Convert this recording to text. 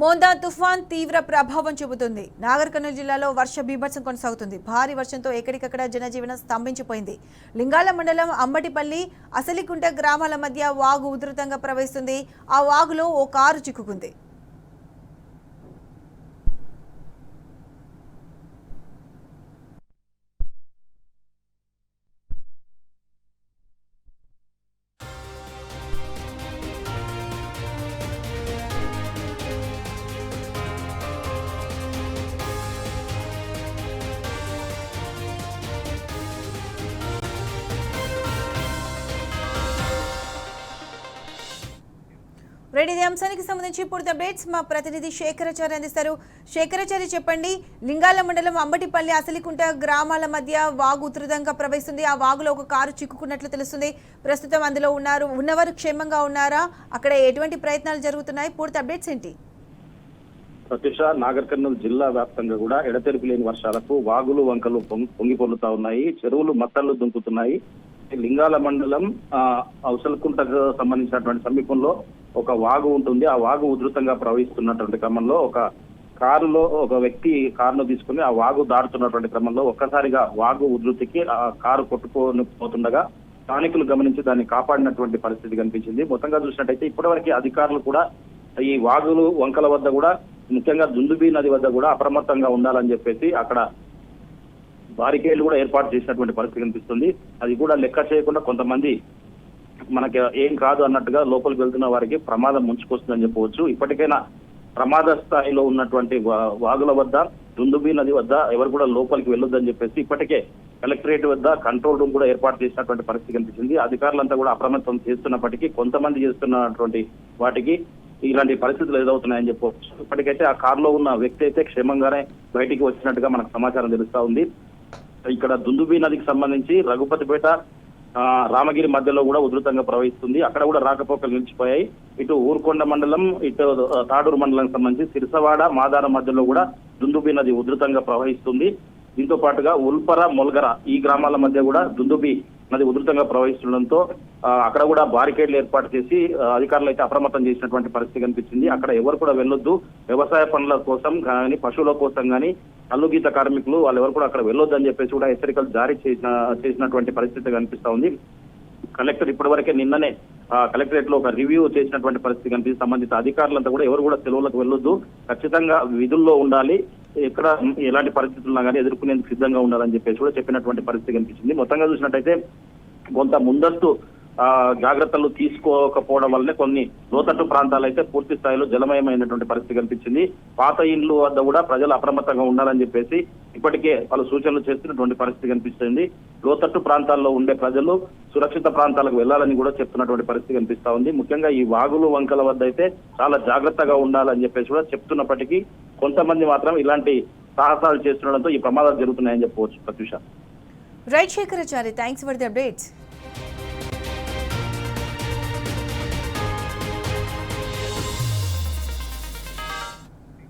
మోందా తుఫాన్ తీవ్ర ప్రభావం చూపుతుంది. నాగర్ కర్నూలు జిల్లాలో వర్ష బీభత్సం కొనసాగుతుంది. భారీ వర్షంతో ఎక్కడికక్కడ జనజీవనం స్తంభించిపోయింది. లింగాల మండలం అంబటిపల్లి, అసలికుంట గ్రామాల మధ్య వాగు ఉధృతంగా ప్రవహిస్తుంది. ఆ వాగులో ఓ కారు చిక్కుకుంది. రెడీ అంశానికి సంబంధించి పూర్తి అప్డేట్స్ మా ప్రతినిధి శేఖరాచార్య అందిస్తారు. శేఖరాచార్య చెప్పండి, లింగాల మండలం అంబటిపల్లి, అసలికుంట గ్రామాల మధ్య వాగు ఉధృతంగా ప్రవహిస్తుంది. ఆ వాగులో ఒక కారు చిక్కుకున్నట్లు తెలుస్తుంది. ప్రస్తుతం అందులో ఉన్నవారు క్షేమంగా ఉన్నారా? అక్కడ ఎటువంటి ప్రయత్నాలు జరుగుతున్నాయి? పూర్తి అప్డేట్స్ ఏంటి? ప్రత్యూష, నాగర్ కర్నూలు జిల్లా వ్యాప్తంగా కూడా ఎడతెరిపి లేని వర్షాలకు వాగులు వంకలు పొంగి పొర్లుతా ఉన్నాయి. చెరువులు మత్తళ్లు దుంకుతున్నాయి. లింగాల మండలం అవసలకుంటకు సంబంధించినటువంటి సమీపంలో ఒక వాగు ఉంటుంది. ఆ వాగు ఉధృతంగా ప్రవహిస్తున్నటువంటి క్రమంలో ఒక కారులో ఒక వ్యక్తి కారును తీసుకుని ఆ వాగు దాటుతున్నటువంటి క్రమంలో ఒక్కసారిగా వాగు ఉధృతికి ఆ కారు కొట్టుకొని పోతుండగా స్థానికులు గమనించి దాన్ని కాపాడినటువంటి పరిస్థితి కనిపించింది. మొత్తంగా చూసినట్టయితే ఇప్పటివరకు అధికారులు కూడా ఈ వాగులు వంకల వద్ద కూడా, ముఖ్యంగా దుందుబి నది వద్ద కూడా అప్రమత్తంగా ఉండాలని చెప్పేసి అక్కడ బారికేడ్లు కూడా ఏర్పాటు చేసినటువంటి పరిస్థితి కనిపిస్తుంది. అది కూడా లెక్క చేయకుండా కొంతమంది మనకి ఏం కాదు అన్నట్టుగా లోపలికి వెళ్తున్న వారికి ప్రమాదం ముంచుకొస్తుందని చెప్పవచ్చు. ఇప్పటికైనా ప్రమాద స్థాయిలో ఉన్నటువంటి వాగుల వద్ద, దుందుబి నది వద్ద ఎవరు కూడా లోపలికి వెళ్ళొద్దని చెప్పేసి ఇప్పటికే కలెక్టరేట్ వద్ద కంట్రోల్ రూమ్ కూడా ఏర్పాటు చేసినటువంటి పరిస్థితి కనిపించింది. అధికారులంతా కూడా అప్రమత్తం చేస్తున్నప్పటికీ కొంతమంది చేస్తున్నటువంటి వాటికి ఇలాంటి పరిస్థితులు ఎదురవుతున్నాయని చెప్పవచ్చు. ఇప్పటికైతే ఆ కారులో ఉన్న వ్యక్తి అయితే క్షేమంగానే బయటికి వచ్చినట్టుగా మనకు సమాచారం తెలుస్తా ఉంది. ఇక్కడ దుందుబి నదికి సంబంధించి రఘుపతిపేట, రామగిరి మధ్యలో కూడా ఉధృతంగా ప్రవహిస్తుంది. అక్కడ కూడా రాకపోకలు నిలిచిపోయాయి. ఇటు ఊరుకొండ మండలం, ఇటు తాడూరు మండలానికి సంబంధించి సిరిసవాడ, మాదార మధ్యలో కూడా దుందుబి నది ఉధృతంగా ప్రవహిస్తుంది. దీంతో పాటుగా ఉల్పర, మొల్గర ఈ గ్రామాల మధ్య కూడా దుందుబి నది ఉధృతంగా ప్రవహిస్తుండడంతో అక్కడ కూడా బారికేడ్లు ఏర్పాటు చేసి అధికారులు అయితే అప్రమత్తం చేసినటువంటి పరిస్థితి కనిపించింది. అక్కడ ఎవరు కూడా వెళ్ళొద్దు, వ్యవసాయ పనుల కోసం కానీ, పశువుల కోసం కానీ, అల్లుగీత కార్మికులు వాళ్ళు ఎవరు కూడా అక్కడ వెళ్ళొద్దు అని చెప్పేసి కూడా హెచ్చరికలు జారీ చేసినటువంటి పరిస్థితి కనిపిస్తా ఉంది. కలెక్టర్ ఇప్పటివరకే నిన్ననే కలెక్టరేట్ లో ఒక రివ్యూ చేసినటువంటి పరిస్థితి కనిపిస్తుంది. సంబంధిత అధికారులంతా కూడా ఎవరు కూడా సెలవులకు వెళ్ళొద్దు, ఖచ్చితంగా విధుల్లో ఉండాలి, ఎక్కడ ఎలాంటి పరిస్థితుల్లో కానీ ఎదుర్కొనేందుకు సిద్ధంగా ఉండాలని చెప్పేసి కూడా చెప్పినటువంటి పరిస్థితి కనిపించింది. మొత్తంగా చూసినట్టయితే కొంత ముందస్తు జాగ్రత్తలు తీసుకోకపోవడం వల్లనే కొన్ని లోతట్టు ప్రాంతాలు అయితే పూర్తి స్థాయిలో జలమయమైనటువంటి పరిస్థితి కనిపించింది. పాత ఇండ్లు వద్ద కూడా ప్రజలు అప్రమత్తంగా ఉండాలని చెప్పేసి ఇప్పటికే పలు సూచనలు చేస్తున్నటువంటి పరిస్థితి కనిపిస్తుంది. లోతట్టు ప్రాంతాల్లో ఉండే ప్రజలు సురక్షిత ప్రాంతాలకు వెళ్లాలని కూడా చెప్తున్నటువంటి పరిస్థితి కనిపిస్తా ఉంది. ముఖ్యంగా ఈ వాగులు వంకల వద్ద అయితే చాలా జాగ్రత్తగా ఉండాలని చెప్పేసి కూడా చెప్తున్నప్పటికీ కొంతమంది మాత్రం ఇలాంటి సాహసాలు చేస్తుండడంతో ఈ ప్రమాదాలు జరుగుతున్నాయని చెప్పవచ్చు. Pratyusha. Right Shekharacharya, thanks for the updates.